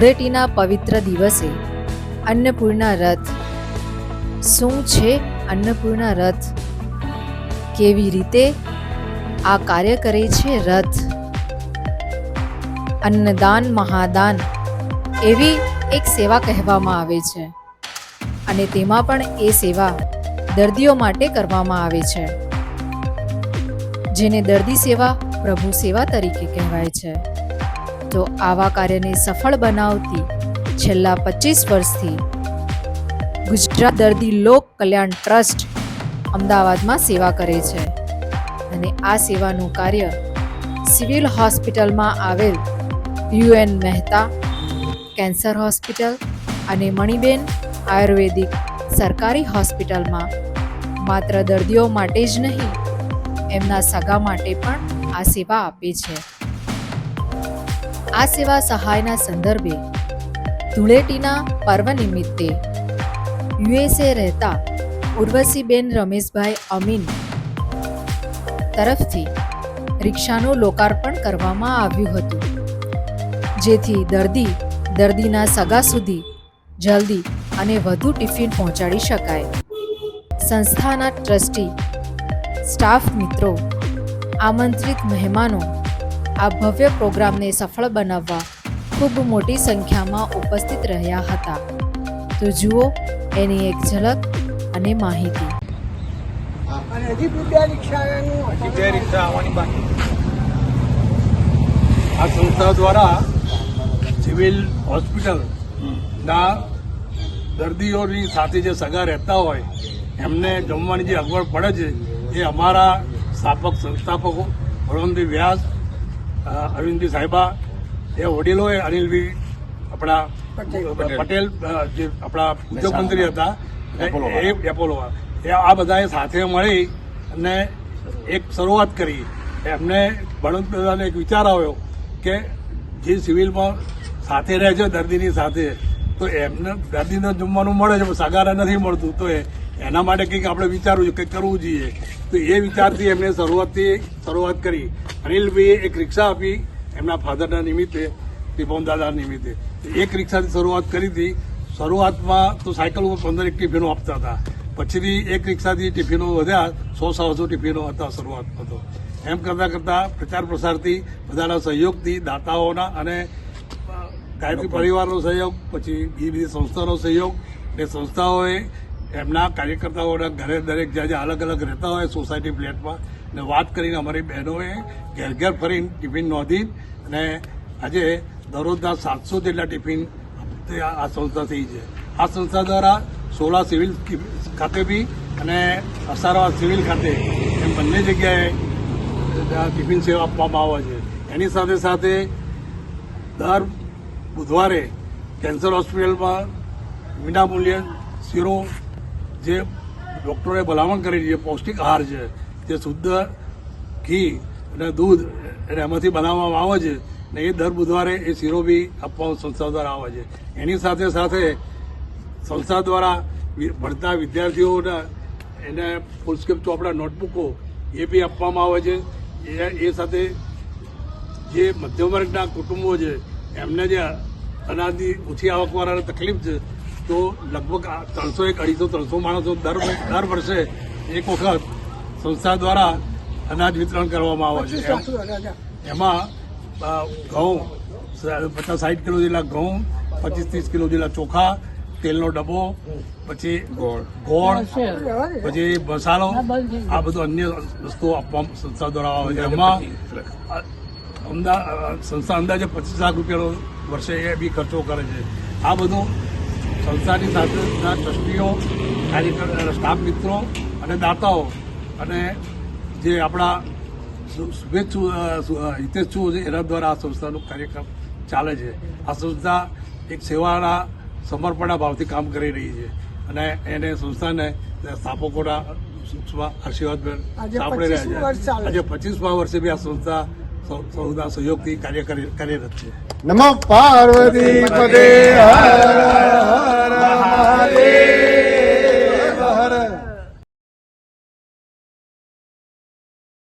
ધૂળેટીના પવિત્ર દિવસે અન્નપૂર્ણા રથ. શું છે અન્નપૂર્ણા રથ? કેવી રીતે આ કાર્ય કરે છે રથ? અન્નદાન મહાદાન એવી એક સેવા કહેવામાં આવે છે, અને તેમાં પણ એ સેવા દર્દીઓ માટે કરવામાં આવે છે, જેને દર્દી સેવા પ્રભુ સેવા તરીકે કહેવાય છે. તો આવા કાર્યને સફળ બનાવતી છેલ્લા 25 વર્ષથી ગુજરાત દર્દી લોક કલ્યાણ ટ્રસ્ટ અમદાવાદમાં સેવા કરે છે. અને આ સેવાનું કાર્ય સિવિલ હોસ્પિટલમાં આવેલ UN મહેતા કેન્સર હોસ્પિટલ અને મણિબેન આયુર્વેદિક સરકારી હોસ્પિટલમાં માત્ર દર્દીઓ માટે જ નહીં, એમના સગા માટે પણ આ સેવા આપે છે. આ સેવા સહાયના સંદર્ભે ધૂળેટીના પર્વ નિમિત્તે USA રહેતા ઉર્વશીબેન રમેશભાઈ અમીન તરફથી રિક્ષાનું લોકાર્પણ કરવામાં આવ્યું હતું, જેથી દર્દીના સગા સુધી જલ્દી અને વધુ ટિફિન પહોંચાડી શકાય. સંસ્થાના ટ્રસ્ટી, સ્ટાફ મિત્રો, આમંત્રિત મહેમાનો આ ભવ્ય પ્રોગ્રામને સફળ બનાવવા ખૂબ મોટી સંખ્યામાં ઉપસ્થિત રહ્યા હતા. તો જુઓ એની એક ઝલક અને માહિતી. આ સંસ્થા દ્વારા સિવિલ હોસ્પિટલના દર્દીઓની સાથે જે સગા રહેતા હોય એમને જમવાની જે અગવડ પડે છે એ અમારા સંસ્થાપકો બળવંતભાઈ વ્યાસ, અરવિંદભાઈ સાહેબા, એ વડીલોએ, અનિલભાઈ આપણા પટેલ જે આપણા ઉદ્યોગ મંત્રી હતા એ એપોલો, એ આ બધાએ સાથે મળી અને એક શરૂઆત કરી. એમને બળવંતભાઈને એક વિચાર આવ્યો કે જે સિવિલમાં સાથે રહે છે દર્દીની સાથે, તો એમને દર્દીને જમવાનું મળે છે, સગાને નથી મળતું, તો એના માટે કંઈક આપણે વિચારવું જોઈએ, કંઈક કરવું જોઈએ. તો એ વિચારથી એમને શરૂઆત કરી. અનિલભાઈએ એક રિક્ષા આપી એમના ફાધરના નિમિત્તે, ટીપોન દાદા નિમિત્તે. એક રિક્ષાથી શરૂઆત કરી હતી. શરૂઆતમાં તો સાયકલ ઉપર 15 ટિફિનો આપતા હતા, પછીથી એક રિક્ષાથી ટિફિનો વધ્યા, 100-150 ટિફિનો હતા શરૂઆતમાં. તો એમ કરતાં કરતાં પ્રચાર પ્રસારથી, બધાના સહયોગથી, દાતાઓના અને ગાયત્રી પરિવારનો સહયોગ, પછી બીજી સંસ્થાનો સહયોગ, એ સંસ્થાઓએ એમના કાર્યકર્તાઓના ઘરે દરેક જ્યાં અલગ અલગ રહેતા હોય સોસાયટી ફ્લેટમાં ને વાત કરીને અમારી બહેનોએ ઘેર ઘેર ફરીને ટિફિન નોંધી અને આજે દરરોજના 700 જેટલા ટિફિન આ સંસ્થા થઈ છે. આ સંસ્થા દ્વારા સોલા સિવિલ ખાતે બી અને અસારવા સિવિલ ખાતે એમ બંને જગ્યાએ ટિફિન સેવા આપવામાં આવે છે. એની સાથે સાથે દર બુધવારે કેન્સર હોસ્પિટલમાં વિનામૂલ્યે શીરો, જે ડૉક્ટરોએ ભલામણ કરી છે, પૌષ્ટિક આહાર છે, જે શુદ્ધ ઘી અને દૂધ અને એમાંથી બનાવવામાં આવે છે, ને એ દર બુધવારે એ શીરો બી આપવા સંસ્થા દ્વારા આવે છે. એની સાથે સાથે સંસ્થા દ્વારા ભણતા વિદ્યાર્થીઓના એને ફૂલસ્કેપ ચોપડા, નોટબુકો એ બી આપવામાં આવે છે. એ સાથે જે મધ્યમ વર્ગના કુટુંબો છે એમને જે અનાજની ઓછી આવકવાળાને તકલીફ છે, તો લગભગ 300-350 માણસો દર વર્ષે એક વખત સંસ્થા દ્વારા અનાજ વિતરણ કરવામાં આવે છે. એમાં ઘઉં 50-60 કિલો જેટલા ઘઉં, 25-30 કિલો જેટલા ચોખા, તેલનો ડબ્બો, પછી ગોળ, પછી મસાલો, આ બધું અન્ય વસ્તુઓ આપવા સંસ્થા દ્વારા આવે છે. એમાં સંસ્થા અંદાજે 25 લાખ રૂપિયાનો વર્ષે એ બી ખર્ચો કરે છે. આ બધું સંસ્થાની સાથેના ટ્રસ્ટીઓ, કાર્યકર, સ્ટાફ મિત્રો અને દાતાઓ અને જે આપણા હિતેચ્છુઓ છે એના દ્વારા આ સંસ્થાનું કાર્યક્રમ ચાલે છે. આ સંસ્થા એક સેવાના સમર્પણના ભાવથી કામ કરી રહી છે અને એને સંસ્થાને સ્થાપકોના આશીર્વાદ સાંપડી રહ્યા છે. આજે 25મા વર્ષે બી આ સંસ્થા સૌના સહયોગથી કાર્ય કાર્યરત છે. નમઃ પાર્વતી પદે હર હર મહાદેવ હર.